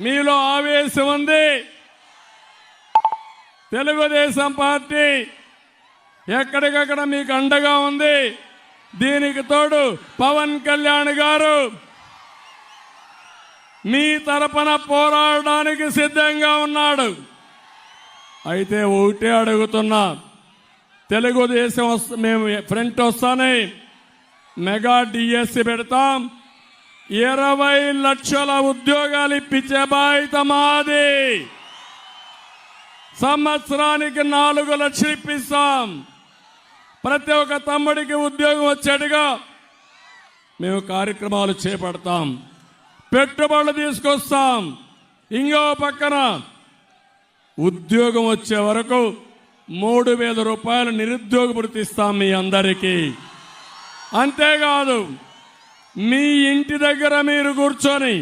మీలో ఆవేశం ఉంది. తెలుగుదేశం పార్టీ ఎక్కడికక్కడ మీకు అండగా ఉంది. దీనికి తోడు పవన్ కళ్యాణ్ గారు మీ తరపున పోరాడడానికి సిద్ధంగా ఉన్నాడు. అయితే ఒకటే అడుగుతున్నా, తెలుగుదేశం మేము ఫ్రంట్ వస్తానే మెగా డిఎస్సి పెడతాం. 20 లక్షల ఉద్యోగాలు ఇప్పించే బాధ్యత మాది. సంవత్సరానికి 4 లక్షలు ఇప్పిస్తాం. ప్రతి ఒక్క తమ్ముడికి ఉద్యోగం వచ్చేట్టుగా మేము కార్యక్రమాలు చేపడతాం. పెట్టుబడులు తీసుకొస్తాం. ఇంకో పక్కన ఉద్యోగం వచ్చే వరకు 3,000 రూపాయలు నిరుద్యోగ భృతి ఇస్తాం మీ అందరికీ. అంతేకాదు, మీ ఇంటి దగ్గర మీరు కూర్చొని